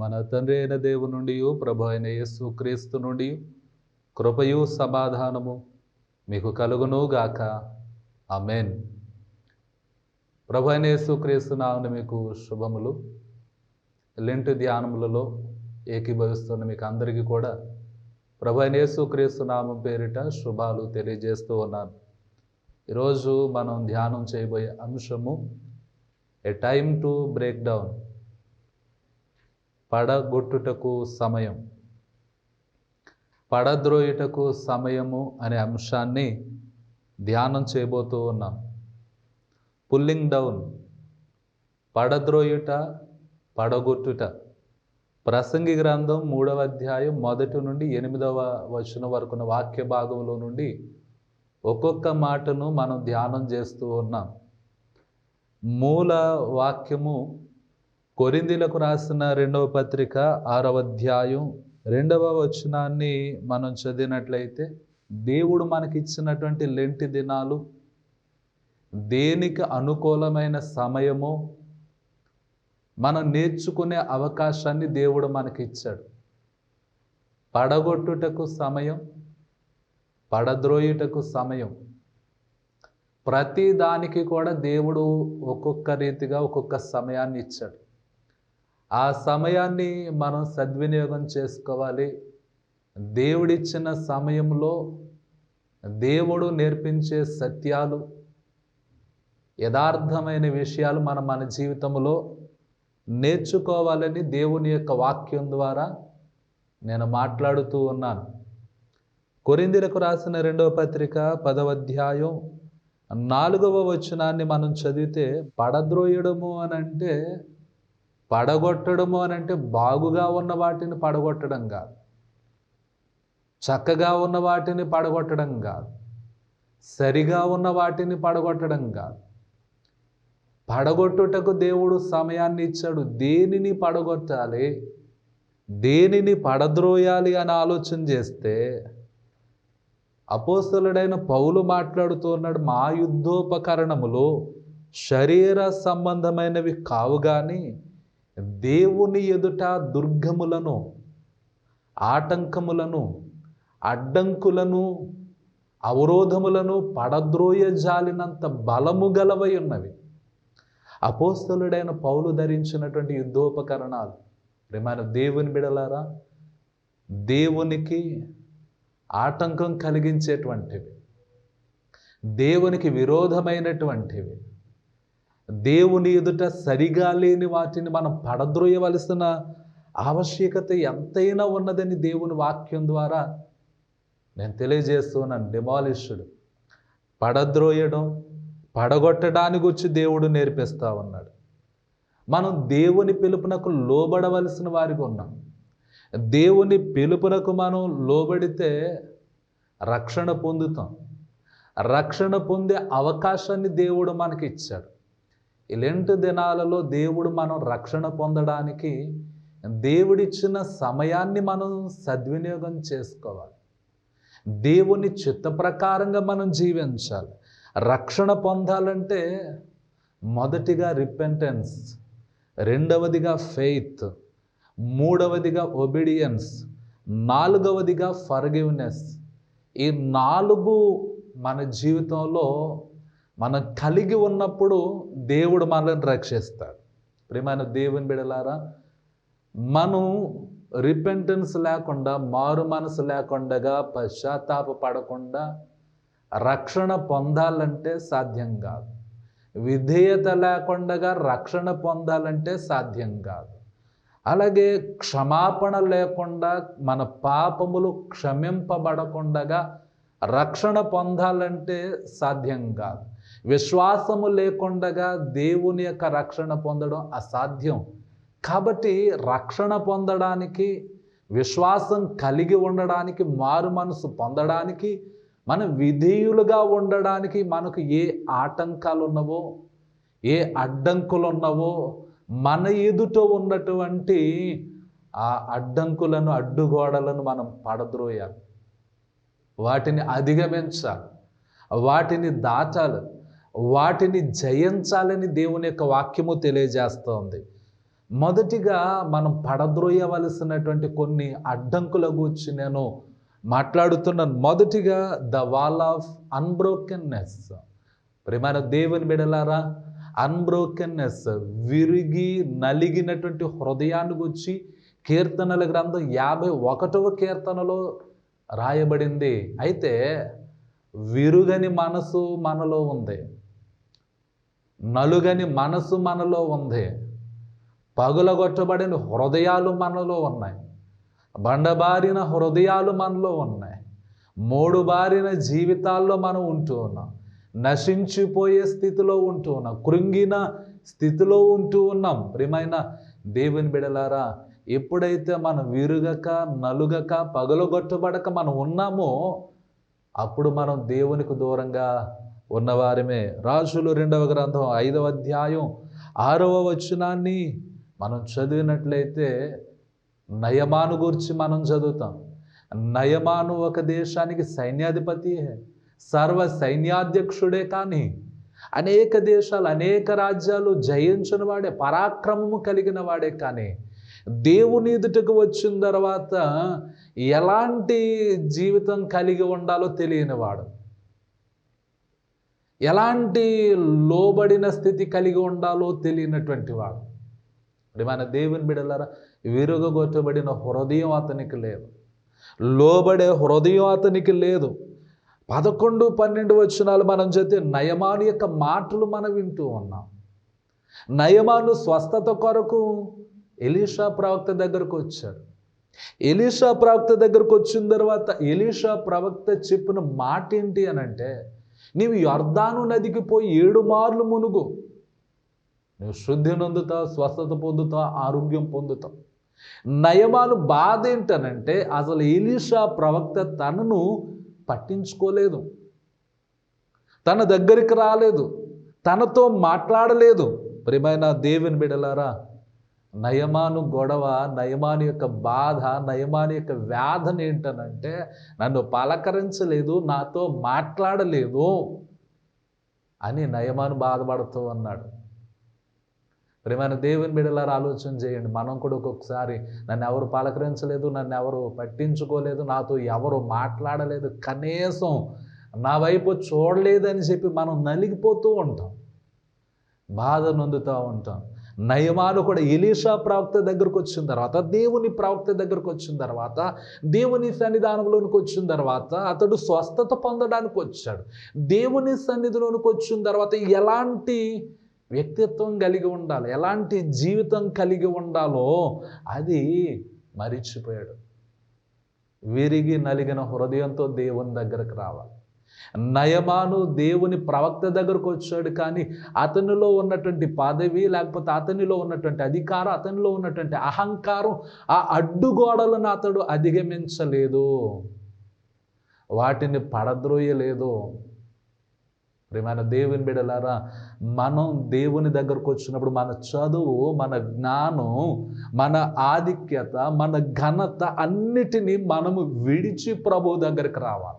మన తండ్రి అయిన దేవుని నుండి ప్రభు అయిన యేసు క్రీస్తు నుండి కృపయు సమాధానము మీకు కలుగును గాక. ఆమేన్. ప్రభు అయిన యేసు క్రీస్తు నామమున మీకు శుభములు. లెంట్ ధ్యానములలో ఏకీభవిస్తున్న మీకు అందరికీ కూడా ప్రభు అయిన యేసు క్రీస్తు నామం పేరిట శుభాలు తెలియజేస్తూ ఉన్నాను. ఈరోజు మనం ధ్యానం చేయబోయే అంశము a time to break down, పడగొట్టుటకు సమయం, పడద్రోయుటకు సమయము అనే అంశాన్ని ధ్యానం చేయబోతూ ఉన్నాం. పుల్లింగ్ డౌన్, పడద్రోయుట, పడగొట్టుట. ప్రసంగి గ్రంథం 3వ అధ్యాయం 1 నుండి 8వ వచనం వరకున్న వాక్య భాగంలో నుండి ఒక్కొక్క మాటను మనం ధ్యానం చేస్తూ ఉన్నాం. మూల వాక్యము కొరింథీలకు రాసిన 2వ పత్రిక 6వ అధ్యాయం 2వ వచనాన్ని మనం చదివినట్లయితే, దేవుడు మనకిచ్చినటువంటి లెంటి దినాలు దేనికి అనుకూలమైన సమయమో మనం నేర్చుకునే అవకాశాన్ని దేవుడు మనకిచ్చాడు. పడగొట్టుటకు సమయం, పడద్రోయుటకు సమయం. ప్రతి దానికి కూడా దేవుడు ఒక్కొక్క రీతిగా ఒక్కొక్క సమయాన్ని ఇచ్చాడు. ఆ సమయాన్ని మనం సద్వినియోగం చేసుకోవాలి. దేవుడిచ్చిన సమయంలో దేవుడు నేర్పించే సత్యాలు, యథార్థమైన విషయాలు మన జీవితంలో నేర్చుకోవాలని దేవుని యొక్క వాక్యం ద్వారా నేను మాట్లాడుతూ ఉన్నాను. కొరింథీలకు రాసిన 2వ పత్రిక 10వ అధ్యాయం 4వ వచనాన్ని మనం చదివితే, పడద్రోయడము అనంటే, పడగొట్టడము అనంటే బాగుగా ఉన్న వాటిని పడగొట్టడం కాదు, చక్కగా ఉన్న వాటిని పడగొట్టడం కాదు, సరిగా ఉన్న వాటిని పడగొట్టడం కాదు. పడగొట్టుటకు దేవుడు సమయాన్ని ఇచ్చాడు. దేనిని పడగొట్టాలి, దేనిని పడద్రోయాలి అని ఆలోచన చేస్తే అపోస్తలుడైన పౌలు మాట్లాడుతూ ఉన్నాడు, మా యుద్ధోపకరణములు శరీర సంబంధమైనవి కావు గాని దేవుని ఎదుట దుర్గములను, ఆటంకములను, అడ్డంకులను, అవరోధములను పడద్రోయ జాలినంత బలము గలవై ఉన్నవి. అపోస్తలుడైన పౌలు ధరించినటువంటి యుద్ధోపకరణాలు. ప్రియమైన దేవుని బిడలారా, దేవునికి ఆటంకం కలిగించేటువంటివి, దేవునికి విరోధమైనటువంటివి, దేవుని ఎదుట సరిగా లేని వాటిని మనం పడద్రోయవలసిన ఆవశ్యకత ఎంతైనా ఉన్నదని దేవుని వాక్యం ద్వారా నేను తెలియజేస్తున్నాను. డిమాలిష్డ్, పడద్రోయడం, పడగొట్టడానికి వచ్చి దేవుడు నేర్పిస్తూ ఉన్నాడు. మనం దేవుని పిలుపునకు లోబడవలసిన వారికి ఉన్నాం. దేవుని పిలుపునకు మనం లోబడితే రక్షణ పొందుతాం. రక్షణ పొందే అవకాశాన్ని దేవుడు మనకి ఇచ్చాడు. ఇలాంటి దినాలలో దేవుడు మనం రక్షణ పొందడానికి దేవుడిచ్చిన సమయాన్ని మనం సద్వినియోగం చేసుకోవాలి. దేవుని చిత్త ప్రకారంగా మనం జీవించాలి. రక్షణ పొందాలంటే మొదటిగా రిపెంటెన్స్, రెండవదిగా ఫెయిత్, మూడవదిగా ఒబీడియన్స్, నాలుగవదిగా ఫర్గివ్నెస్. ఈ 4 మన జీవితంలో మనం కలిగి ఉన్నప్పుడు దేవుడు మనల్ని రక్షిస్తాడు. ప్రియమైన దేవుని బిడలారా, మనం రిపెంటెన్స్ లేకుండా, మారు మనసు లేకుండా, పశ్చాత్తాప పడకుండా రక్షణ పొందాలంటే సాధ్యం కాదు. విధేయత లేకుండా రక్షణ పొందాలంటే సాధ్యం కాదు. అలాగే క్షమాపణ లేకుండా, మన పాపములు క్షమింపబడకుండా రక్షణ పొందాలంటే సాధ్యం కాదు. విశ్వాసము లేకుండా దేవుని యొక్క రక్షణ పొందడం అసాధ్యం. కాబట్టి రక్షణ పొందడానికి, విశ్వాసం కలిగి ఉండడానికి, మారు మనసు పొందడానికి, మనం విధేయులుగా ఉండడానికి మనకు ఏ ఆటంకాలు ఉన్నవో, ఏ అడ్డంకులు ఉన్నవో, మన ఎదుట ఉన్నటువంటి ఆ అడ్డంకులను, అడ్డుగోడలను మనం పడద్రోయాలి. వాటిని అధిగమించాలి, వాటిని దాటాలి, వాటిని జయించాలని దేవుని యొక్క వాక్యము తెలియజేస్తోంది. మొదటిగా మనం పడద్రోయవలసినటువంటి కొన్ని అడ్డంకుల గురించి నేను మాట్లాడుతున్నాను. మొదటిగా ద వాల్ ఆఫ్ అన్బ్రోకెన్నెస్. ప్రియమైన దేవుని బిడ్డలారా, అన్బ్రోకెన్నెస్, విరిగి నలిగినటువంటి హృదయాన్ని గురించి కీర్తనల గ్రంథం 51వ కీర్తనలో రాయబడింది. అయితే విరుగని మనసు మనలో ఉంది, నలుగని మనసు మనలో ఉంది, పగులగొట్టబడిన హృదయాలు మనలో ఉన్నాయి, బండబారిన హృదయాలు మనలో ఉన్నాయి, మూడుబారిన జీవితాల్లో మనం ఉంటూ ఉన్నాం, నశించిపోయే స్థితిలో ఉంటూ ఉన్నాం, కృంగిన స్థితిలో ఉంటూ ఉన్నాం. ప్రియమైన దేవుని బిడలారా, ఎప్పుడైతే మనం విరుగక నలుగక పగులగొట్టబడక మనం ఉన్నామో అప్పుడు మనం దేవునికి దూరంగా ఉన్నవారమే. రాజులు 2వ గ్రంథం 5వ అధ్యాయం 6వ వచనాన్ని మనం చదివినట్లయితే నయమాను గురించి మనం చదువుతాం. నయమాను ఒక దేశానికి సైన్యాధిపతి, సర్వ సైన్యాధ్యక్షుడే. కానీ అనేక దేశాలు, అనేక రాజ్యాలు జయించిన వాడే, పరాక్రమము కలిగిన వాడే. కానీ దేవుని ఎదుటకు వచ్చిన తర్వాత ఎలాంటి జీవితం కలిగి ఉండాలో తెలియనివాడు, ఎలాంటి లోబడిన స్థితి కలిగి ఉండాలో తెలియనటువంటి వాడు. మన దేవుని బిడ్డలారా, విరుగగొట్టబడిన హృదయం అతనికి లేదు, లోబడే హృదయం అతనికి లేదు. 11, 12 వచనాలు మనం చదివితే నయమాను యొక్క మాటలు మనం వింటూ ఉన్నాం. నయమాను స్వస్థత కొరకు ఎలీషా ప్రవక్త దగ్గరకు వచ్చాడు. ఎలీషా ప్రవక్త దగ్గరకు వచ్చిన తర్వాత ఎలీషా ప్రవక్త చెప్పిన మాట ఏంటి అని అంటే, నీవు యొర్దాను నదికి పోయి 7 మార్లు మునుగు, నువ్వు శుద్ధి నొందుతావు, స్వస్థత పొందుతావు, ఆరోగ్యం పొందుతావు. నయమాను బాధ ఏంటనంటే, అసలు ఎలీషా ప్రవక్త తనను పట్టించుకోలేదు, తన దగ్గరికి రాలేదు, తనతో మాట్లాడలేదు. ప్రియమైన దేవుని బిడ్డలారా, నయమాను గొడవ, నయమాను యొక్క బాధ, నయమాను యొక్క వ్యాధన ఏంటనంటే, నన్ను పలకరించలేదు, నాతో మాట్లాడలేదు అని నయమాను బాధపడుతూ ఉన్నాడు. ప్రియమైన దేవుని బిడ్డలారా, ఆలోచన చేయండి. మనం కూడా ఒక్కొక్కసారి నన్ను ఎవరు పలకరించలేదు, నన్ను ఎవరు పట్టించుకోలేదు, నాతో ఎవరు మాట్లాడలేదు, కనీసం నా వైపు చూడలేదని చెప్పి మనం నలిగిపోతూ ఉంటాం, బాధ నొందుతూ ఉంటాం. నయమాను కూడా ఎలీషా ప్రవక్త దగ్గరకు వచ్చిన తర్వాత, దేవుని ప్రవక్త దగ్గరకు వచ్చిన తర్వాత, దేవుని సన్నిధానంలోనికి వచ్చిన తర్వాత అతడు స్వస్థత పొందడానికి వచ్చాడు. దేవుని సన్నిధిలోనికి వచ్చిన తర్వాత ఎలాంటి వ్యక్తిత్వం కలిగి ఉండాలి, ఎలాంటి జీవితం కలిగి ఉండాలో అది మరిచిపోయాడు. విరిగి నలిగిన హృదయంతో దేవుని దగ్గరకు రావాలి. నయమాను దేవుని ప్రవక్త దగ్గరకు వచ్చాడు, కానీ అతనిలో ఉన్నటువంటి పదవి, లేకపోతే అతనిలో ఉన్నటువంటి అధికారం, అతనిలో ఉన్నటువంటి అహంకారం, ఆ అడ్డుగోడలను అతడు అధిగమించలేదు, వాటిని పడద్రోయలేదు. ప్రియమైన దేవుని బిడ్డలారా, మనం దేవుని దగ్గరకు వచ్చినప్పుడు మన చదువు, మన జ్ఞానం, మన ఆధిక్యత, మన ఘనత అన్నిటినీ మనము విడిచి ప్రభు దగ్గరికి రావాలి.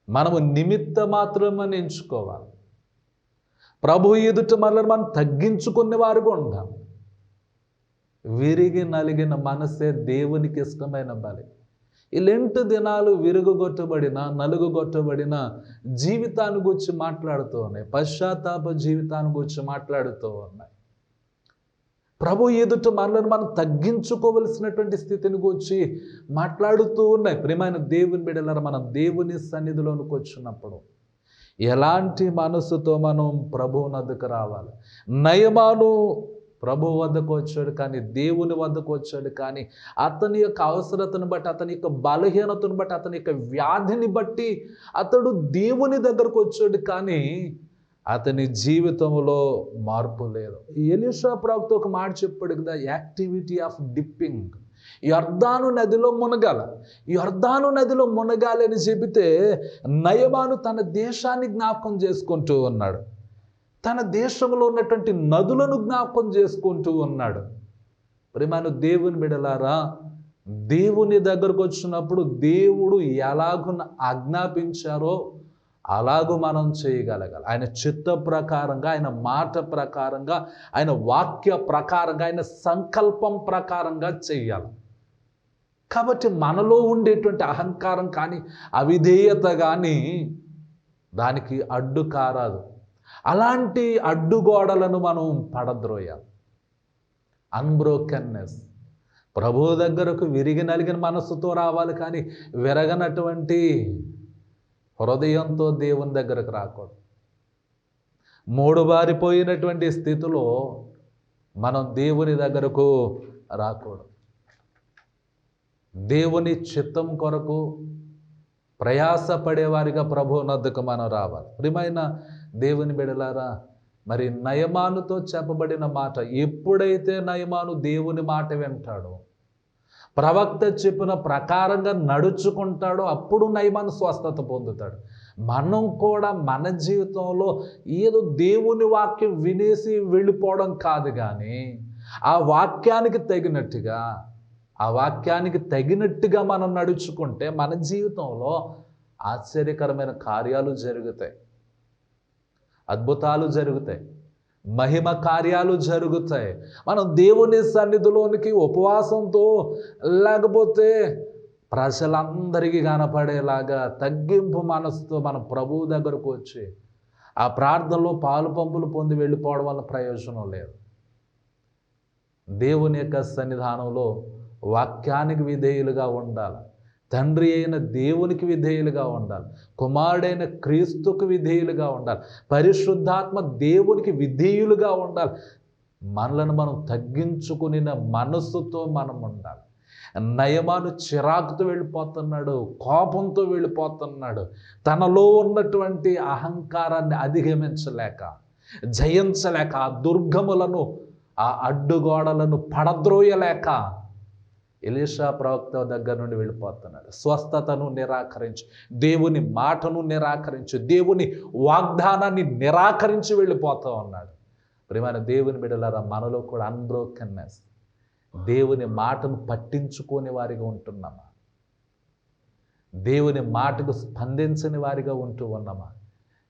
మనము నిమిత్త మాత్రమని ఎంచుకోవాలి. ప్రభు ఎదుట మనల్ని మనం తగ్గించుకునే వారుగా ఉండాలి. విరిగి నలిగిన మనసే దేవునికి ఇష్టమైన బలి. ఈ లెంట్ దినాలు విరుగుగొట్టబడిన, నలుగుగొట్టబడిన జీవితాన్ని గురించి మాట్లాడుతూ ఉన్నాయి, పశ్చాత్తాప జీవితాన్ని గురించి మాట్లాడుతూ ఉన్నాయి. ప్రభు ఎదుట మనల్ని మనం తగ్గించుకోవలసినటువంటి స్థితిని గురించి మాట్లాడుతూ ఉన్నాయి. ప్రియమైన దేవుని బిడ్డలారా, మనం దేవుని సన్నిధిలోనికి వచ్చినప్పుడు ఎలాంటి మనసుతో మనం ప్రభువు వద్దకు రావాలి? నయమాను ప్రభు వద్దకు వచ్చాడు, కానీ దేవుని వద్దకు వచ్చాడు, కానీ అతని యొక్క అవసరతను బట్టి, అతని యొక్క బలహీనతను బట్టి, అతని యొక్క వ్యాధిని బట్టి అతడు దేవుని దగ్గరకు వచ్చాడు, కానీ అతని జీవితంలో మార్పు లేదు. ఎలీషా ప్రవక్త ఒక మాట చెప్పాడు కదా, యాక్టివిటీ ఆఫ్ డిప్పింగ్. యొర్దాను నదిలో మునగాల, యొర్దాను నదిలో మునగాలి అని చెబితే నయమాను తన దేశాన్ని జ్ఞాపకం చేసుకుంటూ ఉన్నాడు, తన దేశంలో ఉన్నటువంటి నదులను జ్ఞాపకం చేసుకుంటూ ఉన్నాడు. ప్రియమైన దేవుని బిడ్డలారా, దేవుని దగ్గరకు వచ్చినప్పుడు దేవుడు ఎలాగున ఆజ్ఞాపించారో అలాగూ మనం చేయగలగాలి. ఆయన చిత్త ప్రకారంగా, ఆయన మాట ప్రకారంగా, ఆయన వాక్య ప్రకారంగా, ఆయన సంకల్పం ప్రకారంగా చెయ్యాలి. కాబట్టి మనలో ఉండేటువంటి అహంకారం కానీ, అవిధేయత కానీ దానికి అడ్డు కారాదు. అలాంటి అడ్డుగోడలను మనం పడద్రోయాలి. అన్బ్రోకెన్నెస్, ప్రభువు దగ్గరకు విరిగి నలిగిన మనస్సుతో రావాలి, కానీ విరగనటువంటి హృదయంతో దేవుని దగ్గరకు రాకూడదు. మూడుబారిపోయినటువంటి స్థితిలో మనం దేవుని దగ్గరకు రాకూడదు. దేవుని చిత్తం కొరకు ప్రయాసపడేవారిగా ప్రభువునొద్దకు మనం రావాలి. ప్రియమైన దేవుని బిడ్డలారా, మరి నయమానుతో చెప్పబడిన మాట, ఎప్పుడైతే నయమాను దేవుని మాట వింటాడో, ప్రవక్త చెప్పిన ప్రకారంగా నడుచుకుంటాడో, అప్పుడు నయమాను స్వస్థత పొందుతాడు. మనం కూడా మన జీవితంలో ఏదో దేవుని వాక్యం వినేసి వెళ్ళిపోవడం కాదు, కానీ ఆ వాక్యానికి తగినట్టుగా మనం నడుచుకుంటే మన జీవితంలో ఆశ్చర్యకరమైన కార్యాలు జరుగుతాయి, అద్భుతాలు జరుగుతాయి, మహిమ కార్యాలు జరుగుతాయి. మనం దేవుని సన్నిధిలోనికి ఉపవాసంతో, లేకపోతే ప్రజలందరికీ కనపడేలాగా తగ్గింపు మనసుతో మనం ప్రభువు దగ్గరకు వచ్చి ఆ ప్రార్థనలో పాలు పంపులు పొంది వెళ్ళిపోవడం వల్ల ప్రయోజనం లేదు. దేవుని యొక్క సన్నిధానంలో వాక్యానికి విధేయులుగా ఉండాలి. తండ్రి అయిన దేవునికి విధేయులుగా ఉండాలి. కుమారుడైన క్రీస్తుకు విధేయులుగా ఉండాలి. పరిశుద్ధాత్మ దేవునికి విధేయులుగా ఉండాలి. మనలను మనం తగ్గించుకుని మనస్సుతో మనం ఉండాలి. నయమాను చిరాకుతో వెళ్ళిపోతున్నాడు, కోపంతో వెళ్ళిపోతున్నాడు. తనలో ఉన్నటువంటి అహంకారాన్ని అధిగమించలేక, జయించలేక, ఆ దుర్గములను, ఆ అడ్డుగోడలను పడద్రోయలేక ఎలీషా ప్రవక్త దగ్గర నుండి వెళ్ళిపోతున్నాడు. స్వస్థతను నిరాకరించి, దేవుని మాటను నిరాకరించి, దేవుని వాగ్దానాన్ని నిరాకరించి వెళ్ళిపోతూ ఉన్నాడు. ప్రియమైన దేవుని బిడ్డలారా, మనలో కూడా అన్బ్రోకెన్నెస్, దేవుని మాటను పట్టించుకోని వారిగా ఉంటున్నామా? దేవుని మాటకు స్పందించని వారిగా ఉంటూ ఉన్నామా?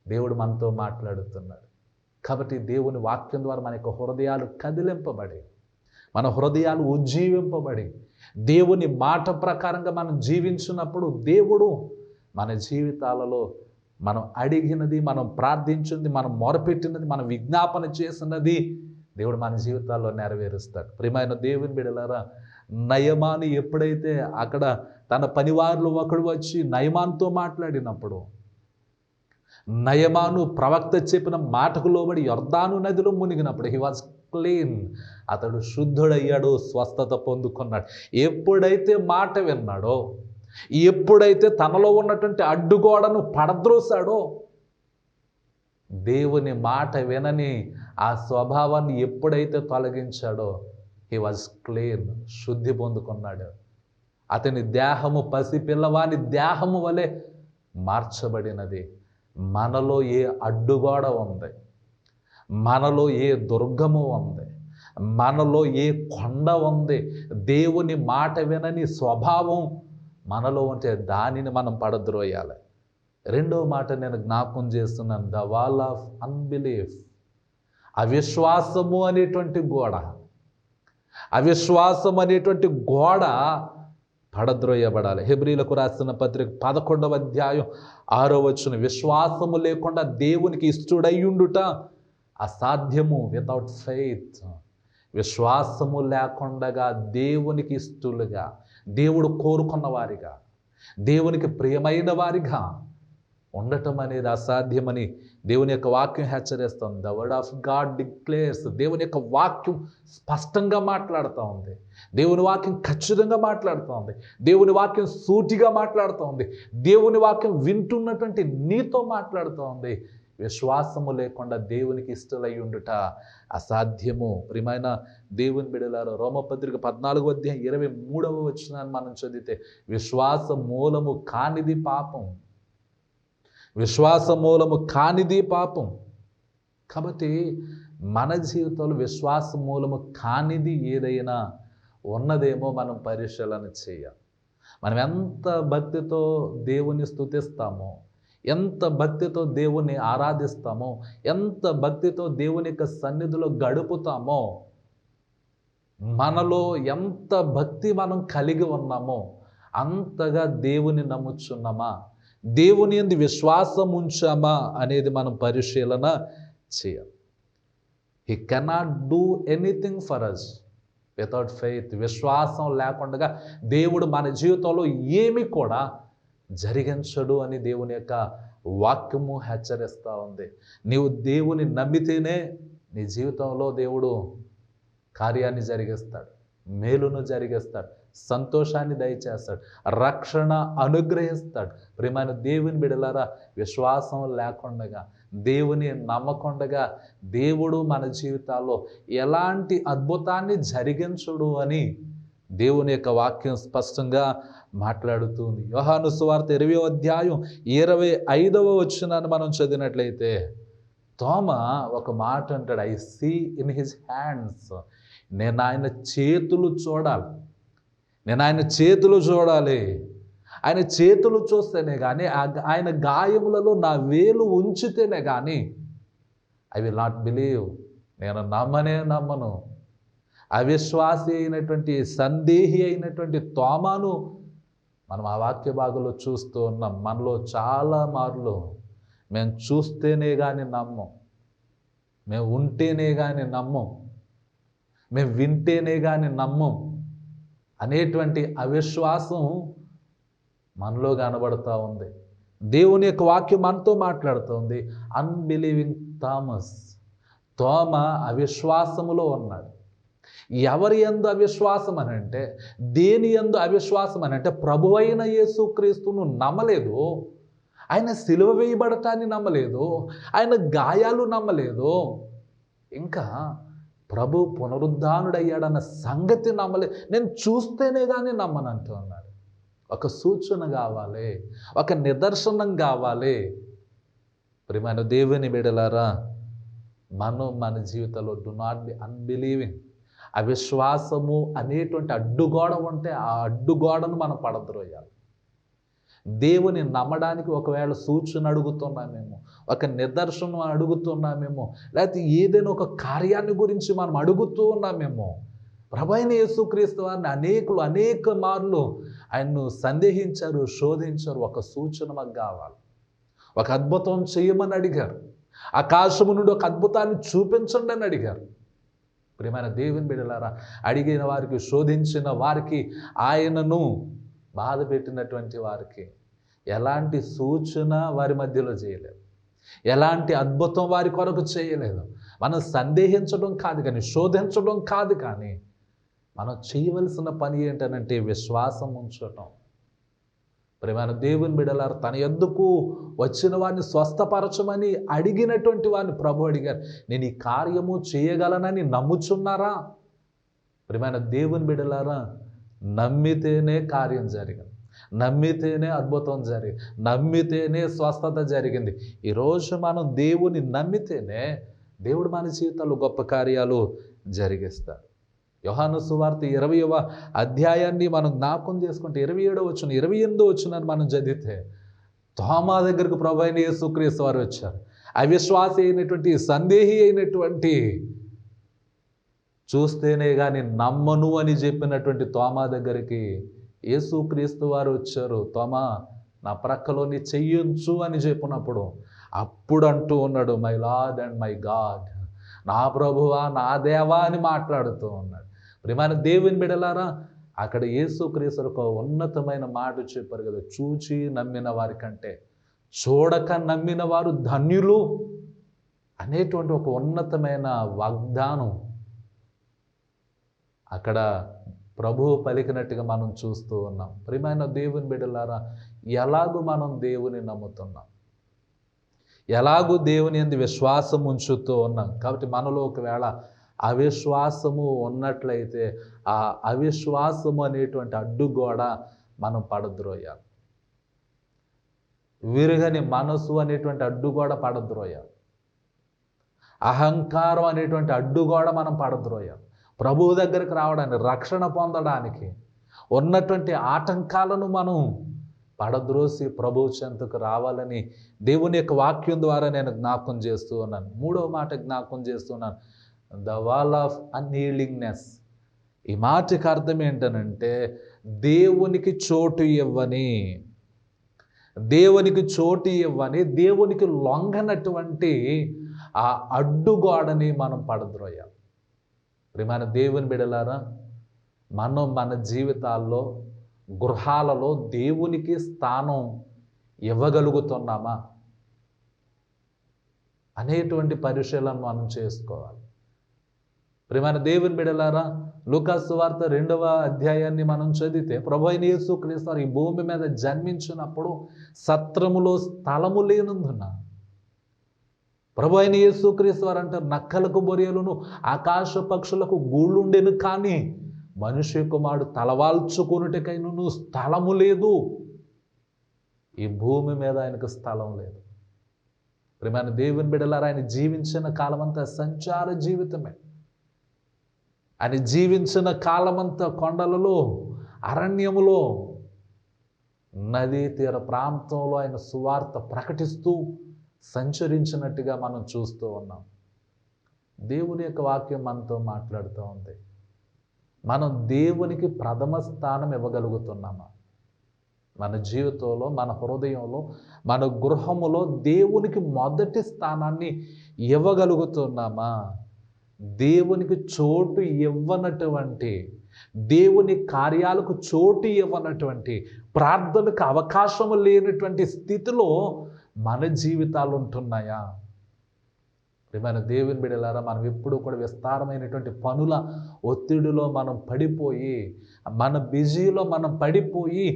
దేవుడు మనతో మాట్లాడుతున్నాడు. కాబట్టి దేవుని వాక్యం ద్వారా మన యొక్క హృదయాలు కదిలింపబడి, మన హృదయాలు ఉజ్జీవింపబడి, దేవుని మాట ప్రకారంగా మనం జీవించినప్పుడు దేవుడు మన జీవితాలలో మనం అడిగినది, మనం ప్రార్థించింది, మనం మొరపెట్టినది, మనం విజ్ఞాపన చేసినది దేవుడు మన జీవితాల్లో నెరవేరుస్తాడు. ప్రియమైన దేవుని బిడ్డలారా, నయమాను ఎప్పుడైతే అక్కడ తన పనివారిలో ఒకడు వచ్చి నయమానుతో మాట్లాడినప్పుడు, నయమాను ప్రవక్త చెప్పిన మాటకు లోబడి యొర్దాను నదిలో మునిగినప్పుడు హీ వాజ్ క్లీన్, అతడు శుద్ధుడయ్యాడు, స్వస్థత పొందుకున్నాడు. ఎప్పుడైతే మాట విన్నాడో, ఎప్పుడైతే తనలో ఉన్నటువంటి అడ్డుగోడను పడద్రోసాడో, దేవుని మాట వినని ఆ స్వభావాన్ని ఎప్పుడైతే తొలగించాడో, హీ వాజ్ క్లీన్, శుద్ధి పొందుకున్నాడు. అతని దేహము పసిపిల్లవాని దేహము వలె మార్చబడినది. మనలో ఏ అడ్డుగోడ ఉంది, మనలో ఏ దుర్గము ఉంది, మనలో ఏ కొండ ఉంది, దేవుని మాట వినని స్వభావం మనలో ఉంటే దానిని మనం పడద్రోయాలి. రెండవ మాట నేను జ్ఞాపకం చేస్తున్నాను, ద వాల్ ఆఫ్ అన్బిలీఫ్, అవిశ్వాసము అనేటువంటి గోడ. అవిశ్వాసం అనేటువంటి గోడ పడద్రోయబడాలి. హెబ్రీలకు రాసిన పత్రిక 11వ అధ్యాయం 6వ వచనం, విశ్వాసము లేకుండా దేవునికి ఇష్టడయ్యుండుట అసాధ్యము. వితౌట్ ఫెయిత్, విశ్వాసము లేకుండా దేవునికి ఇష్టలుగా, దేవుడు కోరుకున్న వారిగా, దేవునికి ప్రియమైన వారిగా ఉండటం అనేది అసాధ్యమని దేవుని యొక్క వాక్యం హెచ్చరిస్తుంది. The word of God declares, దేవుని యొక్క వాక్యం స్పష్టంగా మాట్లాడుతూ ఉంది. దేవుని వాక్యం ఖచ్చితంగా మాట్లాడుతూ ఉంది. దేవుని వాక్యం సూటిగా మాట్లాడుతూ ఉంది. దేవుని వాక్యం వింటున్నటువంటి నీతో మాట్లాడుతూ ఉంది. విశ్వాసము లేకుండా దేవునికి ఇష్టలై ఉండుట అసాధ్యము. ప్రియమైన దేవుని బిడ్డలారా, రోమపత్రిక 14వ అధ్యాయం 23వ వచనాన్ని మనం చదివితే, విశ్వాస మూలము కానిది పాపం, విశ్వాస మూలము కానిది పాపం. కాబట్టి మన జీవితంలో విశ్వాస మూలము కానిది ఏదైనా ఉన్నదేమో మనం పరిశీలన చేయాలి. మనం ఎంత భక్తితో దేవుని స్తుతిస్తామో, ఎంత భక్తితో దేవుణ్ణి ఆరాధిస్తామో, ఎంత భక్తితో దేవుని యొక్క సన్నిధిలో గడుపుతామో, మనలో ఎంత భక్తి మనం కలిగి ఉన్నామో అంతగా దేవుని నమ్ముచున్నామా, దేవుని యందు విశ్వాసం ఉంచామా అనేది మనం పరిశీలన చేయాలి. He cannot do anything for us without faith. విశ్వాసం లేకుండా దేవుడు మన జీవితంలో ఏమి కూడా జరిగించడు అని దేవుని యొక్క వాక్యము హెచ్చరిస్తూ ఉంది. నీవు దేవుని నమ్మితేనే నీ జీవితంలో దేవుడు కార్యాన్ని జరిగిస్తాడు, మేలును జరిగిస్తాడు, సంతోషాన్ని దయచేస్తాడు, రక్షణ అనుగ్రహిస్తాడు. ప్రియమైన దేవుని బిడ్డలారా, విశ్వాసం లేకుండా, దేవుని నమ్మకుండగా దేవుడు మన జీవితాల్లో ఎలాంటి అద్భుతాన్ని జరిగించుడు అని దేవుని యొక్క వాక్యం స్పష్టంగా మాట్లాడుతుంది. యోహాను సువార్త 20వ అధ్యాయం 25వ వచనాన్ని మనం చదివినట్లయితే తోమ ఒక మాట అంటాడు, I see in his hands. నేను ఆయన చేతులు చూడాలి, నేను ఆయన చేతులు చూడాలి. ఆయన చేతులు చూస్తేనే కానీ, ఆయన గాయములలో నా వేలు ఉంచితేనే కానీ ఐ విల్ నాట్ బిలీవ్. నేను నమ్మను. అవిశ్వాసి అయినటువంటి, సందేహి అయినటువంటి తోమాను మనం ఆ వాక్య భాగంలో చూస్తూ ఉన్నాం. మనలో చాలా మార్లు మేము చూస్తేనే కానీ నమ్మం, మేము ఉంటేనే కానీ నమ్మం, మేము వింటేనే కానీ నమ్మం అనేటువంటి అవిశ్వాసం మనలో కనబడుతూ ఉంది. దేవుని యొక్క వాక్యం మనతో మాట్లాడుతుంది. అన్బిలీవింగ్ థామస్, తోమ అవిశ్వాసములో ఉన్నాడు. ఎవరి యందు అవిశ్వాసం అని అంటే, దేని యందు అవిశ్వాసం అని అంటే, ప్రభువైన యేసుక్రీస్తును నమ్మలేదు, ఆయన సిలువ వేయబడటాన్ని నమ్మలేదు, ఆయన గాయాలు నమ్మలేదు, ఇంకా ప్రభు పునరుద్ధానుడయ్యాడన్న సంగతి నమ్మలేదు. నేను చూస్తేనే కానీ నమ్మనంటూ అన్నాడు. ఒక సూచన కావాలి, ఒక నిదర్శనం కావాలి. ప్రియమైన దేవుని బిడ్డలారా, మన జీవితంలో డు నాట్ బి అన్బిలీవింగ్. అవిశ్వాసము అనేటువంటి అడ్డుగోడ ఉంటే ఆ అడ్డుగోడను మనం పడద్రోయాలి. దేవుని నమ్మడానికి ఒకవేళ సూచన అడుగుతున్నామేమో, ఒక నిదర్శనం అడుగుతున్నామేమో, లేకపోతే ఏదైనా ఒక కార్యాన్ని గురించి మనం అడుగుతూ ఉన్నామేమో. ప్రభువైన యేసుక్రీస్తు వారిని అనేక మార్లు ఆయన్ను సందేహించారు, శోధించారు. ఒక సూచన మాకు కావాలి, ఒక అద్భుతం చేయమని అడిగారు, ఆకాశము నుండి ఒక అద్భుతాన్ని చూపించండి అని అడిగారు. ప్రియమైన దేవుని బిడ్డలారా, అడిగిన వారికి, శోధించిన వారికి, ఆయనను బాధ పెట్టినటువంటి వారికి ఎలాంటి సూచన వారి మధ్యలో చేయలేదు, ఎలాంటి అద్భుతం వారి కొరకు చేయలేదు. మనం సందేహించడం కాదు కానీ, శోధించడం కాదు కానీ, మనం చేయవలసిన పని ఏంటనంటే విశ్వాసం ఉంచటం. ప్రియమైన దేవుని బిడ్డలారా, తన యొద్దకు వచ్చిన వారిని స్వస్థపరచమని అడిగినటువంటి వారిని ప్రభు అడిగారు, నేను ఈ కార్యము చేయగలనని నమ్ముచున్నారా? ప్రియమైన దేవుని బిడ్డలారా, నమ్మితేనే కార్యం జరిగింది, నమ్మితేనే అద్భుతం జరిగింది, నమ్మితేనే స్వస్థత జరిగింది. ఈరోజు మనం దేవుని నమ్మితేనే దేవుడు మన జీవితాల్లో గొప్ప కార్యాలు జరిగిస్తాడు. యోహాను సువార్త 20వ అధ్యాయాన్ని మనం జ్ఞాపకం చేసుకుంటే 27వ వచనం, 28వ వచనాన్ని మనం చదివితే, తోమా దగ్గరకు ప్రభువైన యేసుక్రీస్తు వారు వచ్చారు. అవిశ్వాసి అయినటువంటి, సందేహి అయినటువంటి, చూస్తేనే కానీ నమ్మను అని చెప్పినటువంటి తోమా దగ్గరికి యేసుక్రీస్తు వారు వచ్చారు. తోమా, నా ప్రక్కలో నీ చెయ్యొచ్చు అని చెప్పినప్పుడు అప్పుడు అంటూ ఉన్నాడు, my lord and my God, నా ప్రభువా, నా దేవా అని మాట్లాడుతూ ఉన్నాడు. ప్రియమైన దేవుని బిడ్డలారా, అక్కడ యేసుక్రీస్తు ఒక ఉన్నతమైన మాట చెప్పారు కదా, చూచి నమ్మిన వారి కంటే చూడక నమ్మిన వారు ధన్యులు అనేటువంటి ఒక ఉన్నతమైన వాగ్దానం అక్కడ ప్రభువు పలికినట్టుగా మనం చూస్తూ ఉన్నాం. ప్రియమైన దేవుని బిడ్డలారా, ఎలాగూ మనం దేవుని నమ్ముతున్నాం, ఎలాగూ దేవుని యందు విశ్వాసం ఉంచుతూ ఉన్నాం. కాబట్టి మనలో ఒకవేళ అవిశ్వాసము ఉన్నట్లయితే ఆ అవిశ్వాసము అనేటువంటి అడ్డుగోడ మనం పడద్రోయాలి. విరగని మనసు అనేటువంటి అడ్డుగోడ పడద్రోయాలి. అహంకారం అనేటువంటి అడ్డుగోడ మనం పడద్రోయాలి. ప్రభువు దగ్గరికి రావడానికి, రక్షణ పొందడానికి ఉన్నటువంటి ఆటంకాలను మనం పడద్రోసి ప్రభు చెంతకు రావాలని దేవుని యొక్క వాక్యం ద్వారా నేను జ్ఞాపకం చేస్తూ ఉన్నాను. మూడవ మాట జ్ఞాపకం చేస్తున్నాను, ద వాల్ ఆఫ్ అన్ఈల్డింగ్నెస్. ఈ మాటకి అర్థం ఏంటనంటే దేవునికి చోటు ఇవ్వని, దేవునికి చోటు ఇవ్వని, దేవునికి లొంగనటువంటి ఆ అడ్డుగోడని మనం పడద్రోయాలి. ప్రియమైన దేవుని బిడ్డలారా, మనం మన జీవితాల్లో గృహాలలో దేవునికి స్థానం ఇవ్వగలుగుతున్నామా అనేటువంటి పరిశీలన మనం చేసుకోవాలి. ప్రియమైన దేవుని బిడ్డలారా, లూకాసు సువార్త 2వ అధ్యాయాన్ని మనం చదివితే ప్రభువైన యేసుక్రీస్తు వారు ఈ భూమి మీద జన్మించినప్పుడు సత్రములో స్థలము లేనందున ప్రభువైన యేసుక్రీస్తు వారు అంటారు, నక్కలకు బొరియలును ఆకాశ పక్షులకు గూళ్ళుండెను, కానీ మనుష్య కుమారుడు తలవాల్చుకొనుటకైనను స్థలము లేదు. ఈ భూమి మీద ఆయనకు స్థలం లేదు. ప్రియమైన దేవుని బిడ్డలారా, ఆయన జీవించిన కాలమంతా సంచార జీవితమే. ఆయన జీవించిన కాలమంతా కొండలలో, అరణ్యములో, నదీ తీర ప్రాంతంలో ఆయన సువార్త ప్రకటిస్తూ సంచరించినట్టుగా మనం చూస్తూ ఉన్నాం. దేవుని యొక్క వాక్యం మనతో మాట్లాడుతూ ఉంది. మనం దేవునికి ప్రథమ స్థానం ఇవ్వగలుగుతున్నామా? మన జీవితంలో, మన హృదయంలో, మన గృహములో దేవునికి మొదటి స్థానాన్ని ఇవ్వగలుగుతున్నామా? దేవునికి చోటు ఇవ్వనటువంటి, దేవుని కార్యాలకు చోటు ఇవ్వనటువంటి, ప్రార్థనకు అవకాశం లేనటువంటి స్థితిలో మన జీవితాలు ఉంటున్నాయా? ప్రియమైన దేవుని బిడ్డలారా, మనం ఎప్పుడూ కూడా విస్తారమైనటువంటి పనుల ఒత్తిడిలో మనం పడిపోయి, మన బిజీలో మనం పడిపోయి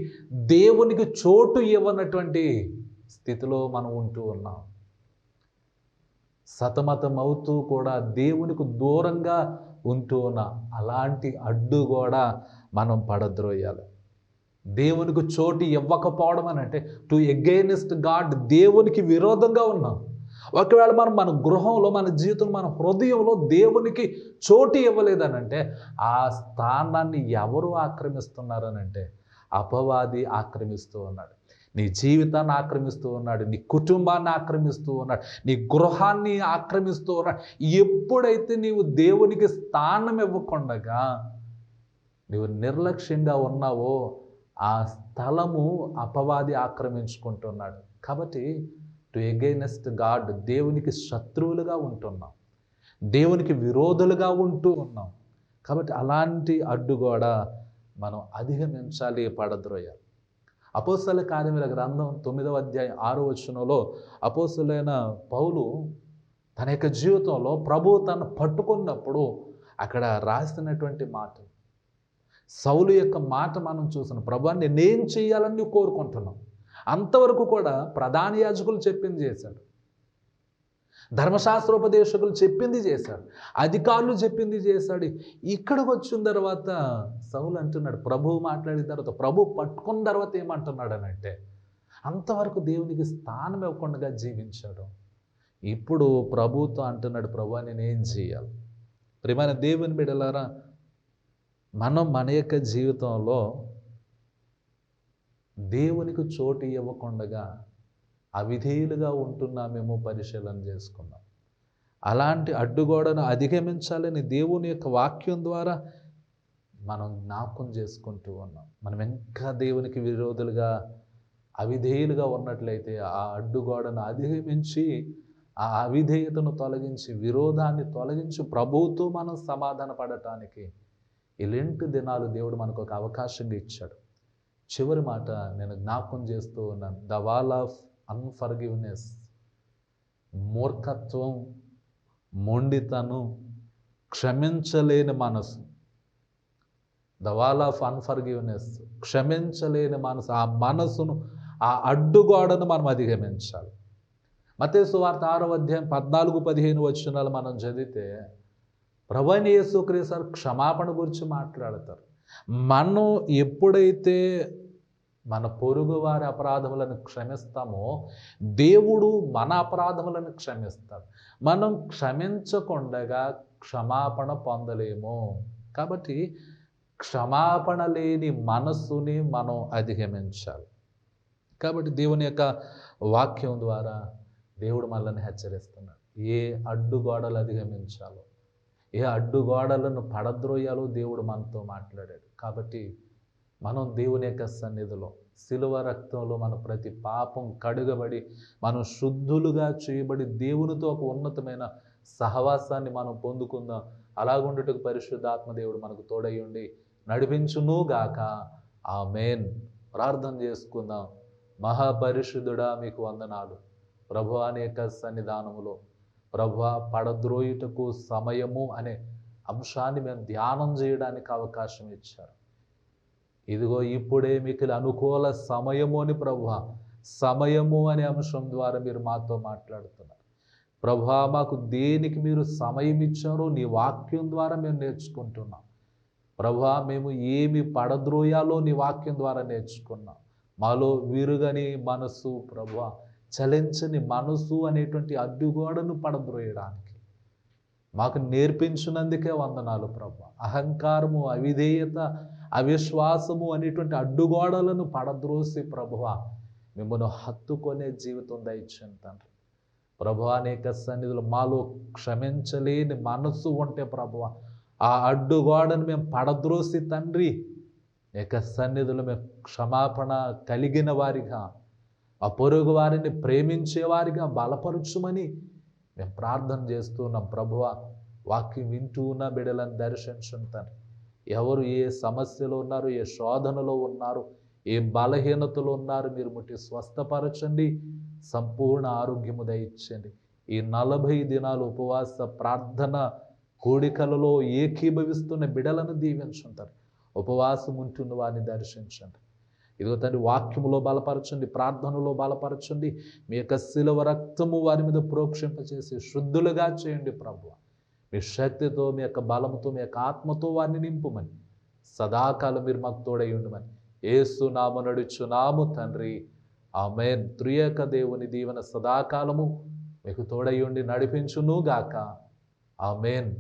దేవునికి చోటు ఇవ్వనటువంటి స్థితిలో మనం ఉంటూ ఉన్నాం. సతమతం అవుతూ కూడా దేవునికి దూరంగా ఉంటూ ఉన్నాం. అలాంటి అడ్డు కూడా మనం పడద్రోయాలి. దేవునికి చోటు ఇవ్వకపోవడం అని అంటే టు ఎగైనెస్ట్ గాడ్, దేవునికి విరోధంగా ఉన్నాం. ఒకవేళ మనం మన గృహంలో, మన జీవితంలో, మన హృదయంలో దేవునికి చోటు ఇవ్వలేదనంటే ఆ స్థానాన్ని ఎవరు ఆక్రమిస్తున్నారనంటే అపవాది ఆక్రమిస్తూ ఉన్నాడు. నీ జీవితాన్ని ఆక్రమిస్తూ ఉన్నాడు, నీ కుటుంబాన్ని ఆక్రమిస్తూ ఉన్నాడు, నీ గృహాన్ని ఆక్రమిస్తూ ఉన్నాడు. ఎప్పుడైతే నీవు దేవునికి స్థానం ఇవ్వకుండగా నీవు నిర్లక్ష్యంగా ఉన్నావో ఆ స్థలము అపవాది ఆక్రమించుకుంటున్నాడు. కాబట్టి టు ఎగైనెస్ట్ గాడ్, దేవునికి శత్రువులుగా ఉంటున్నాం, దేవునికి విరోధులుగా ఉంటూ ఉన్నాం. కాబట్టి అలాంటి అడ్డుగోడ మనం అధిగమించాలి, పడద్రోయాలి. అపోస్తల కార్యముల గ్రంథం 9వ అధ్యాయం 6వ వచనంలో అపోస్తలుడైన పౌలు తన యొక్క జీవితంలో ప్రభు తను పట్టుకున్నప్పుడు అక్కడ రాసినటువంటి మాట, సౌలు యొక్క మాట మనం చూసిన, ప్రభు నేనేం చేయాలని నువ్వు కోరుకుంటున్నావు. అంతవరకు కూడా ప్రధాన యాజకులు చెప్పింది చేశాడు, ధర్మశాస్త్రోపదేశకులు చెప్పింది చేశాడు, అధికారులు చెప్పింది చేశాడు. ఇక్కడికి వచ్చిన తర్వాత సౌలు అంటున్నాడు, ప్రభువు మాట్లాడిన తర్వాత, ప్రభు పట్టుకున్న తర్వాత ఏమంటున్నాడు అని అంటే అంతవరకు దేవునికి స్థానం ఇవ్వకుండా జీవించాడు. ఇప్పుడు ప్రభుతో అంటున్నాడు, ప్రభు నేనేం చేయాలి? ప్రియమైన దేవుని బిడ్డలారా, మనం మన యొక్క జీవితంలో దేవునికి చోటు ఇవ్వకుండా అవిధేయులుగా ఉంటున్నామేమో పరిశీలన చేసుకుందాం. అలాంటి అడ్డుగోడను అధిగమించాలని దేవుని యొక్క వాక్యం ద్వారా మనం జ్ఞాపకం చేసుకుంటూ ఉన్నాం. మనం ఇంకా దేవునికి విరోధులుగా, అవిధేయులుగా ఉన్నట్లయితే ఆ అడ్డుగోడను అధిగమించి, ఆ అవిధేయతను తొలగించి, విరోధాన్ని తొలగించి ప్రభువుతో మనం సమాధాన పడటానికి ఈ లెంట్ దినాలు దేవుడు మనకు ఒక అవకాశంగా ఇచ్చాడు. చివరి మాట నేను జ్ఞాపకం చేస్తూ ఉన్నాను, ద వాల్ ఆఫ్ అన్ఫర్గివ్నెస్. మూర్ఖత్వం, మొండితనం, క్షమించలేని మనసు. ద వాల్ ఆఫ్ అన్ఫర్గివ్నెస్, క్షమించలేని మనసు. ఆ మనసును, ఆ అడ్డుగోడను మనం అధిగమించాలి. మత్తయి సువార్త 6వ అధ్యాయం 14-15 వచనాలు మనం చదివితే ప్రభువైన యేసుక్రీస్తు క్షమాపణ గురించి మాట్లాడతారు. మనం ఎప్పుడైతే మన పొరుగు వారి అపరాధములను క్షమిస్తామో దేవుడు మన అపరాధములను క్షమిస్తాడు. మనం క్షమించకుండగా క్షమాపణ పొందలేము. కాబట్టి క్షమాపణ లేని మనస్సుని మనం అధిగమించాలి. కాబట్టి దేవుని యొక్క వాక్యం ద్వారా దేవుడు మనల్ని హెచ్చరిస్తున్నాడు. ఏ అడ్డుగోడలు అధిగమించాలో, ఏ అడ్డుగోడలను పడద్రోయాలో దేవుడు మనతో మాట్లాడాడు. కాబట్టి మనం దేవుని యొక్క సన్నిధిలో శిలువ రక్తంలో మన ప్రతి పాపం కడుగబడి మనం శుద్ధులుగా చేయబడి దేవునితో ఒక ఉన్నతమైన సహవాసాన్ని మనం పొందుకుందాం. అలాగుండుటకు పరిశుద్ధాత్మ దేవుడు మనకు తోడై ఉండి నడిపించునుగాక. ఆమేన్. ప్రార్థన చేసుకుందాం. మహాపరిశుద్ధుడా మీకు వందనాలు. ప్రభువా నీ యొక్క సన్నిధానములో ప్రభువా పడద్రోయుటకు సమయము అనే అంశాన్ని మేము ధ్యానం చేయడానికి అవకాశం ఇచ్చారు. ఇదిగో ఇప్పుడే మీకు అనుకూల సమయము అని ప్రభువా, సమయము అనే అంశం ద్వారా మీరు మాతో మాట్లాడుతున్నారు. ప్రభువా మాకు దేనికి మీరు సమయం ఇచ్చారో నీ వాక్యం ద్వారా మేము నేర్చుకుంటున్నాం. ప్రభువా మేము ఏమి పడద్రోయాలో నీ వాక్యం ద్వారా నేర్చుకున్నాం. మాలో విరుగని మనసు ప్రభువా, చలించని మనసు అనేటువంటి అడ్డుగోడను పడద్రోయడానికి మాకు నేర్పించినందుకే వందనాలు ప్రభువా. అహంకారము, అవిధేయత, అవిశ్వాసము అనేటువంటి అడ్డుగోడలను పడద్రోసి ప్రభువా మిమ్మల్ని హత్తుకొనే జీవితం దయచేయండి తండ్రి. ప్రభువా నీ యొక్క సన్నిధిలో మాలో క్షమించలేని మనసు ఉంటే ప్రభువా ఆ అడ్డుగోడను మేము పడద్రోసి తండ్రి నీ యొక్క సన్నిధిలో మేము క్షమాపణ కలిగిన వారిగా, ఆ పొరుగు వారిని ప్రేమించేవారిగా బలపరుచుమని మేము ప్రార్థన చేస్తున్నాం. ప్రభువా వాక్యం వింటూ ఉన్న బిడ్డలను దర్శించండి తండ్రి. ఎవరు ఏ సమస్యలో ఉన్నారు, ఏ శోధనలో ఉన్నారు, ఏ బలహీనతలో ఉన్నారు మీరు ముట్టి స్వస్థపరచండి. సంపూర్ణ ఆరోగ్యము దయచేయండి. ఈ 40 దినాలు ఉపవాస ప్రార్థన కోడికలలో ఏకీభవిస్తున్న బిడలను దీవించుంటారు. ఉపవాసం ఉంటున్న వారిని దర్శించండి. ఇదిగో తండ్రి వాక్యములో బలపరచండి, ప్రార్థనలో బలపరచండి. మీ యొక్క శిలువ రక్తము వారి మీద ప్రోక్షింపచేసి శుద్ధులుగా చేయండి ప్రభువా. మీ శక్తితో, మీ యొక్క బలముతో, మీ యొక్క ఆత్మతో వారిని నింపుమని సదాకాలం మీరు మాకు తోడై ఉండమని యేసు నామమున నడుచున్నాము తండ్రి. ఆమేన్. త్రియేక దేవుని దీవెన సదాకాలము మీకు తోడై ఉండి నడిపించునుగాక. ఆమేన్.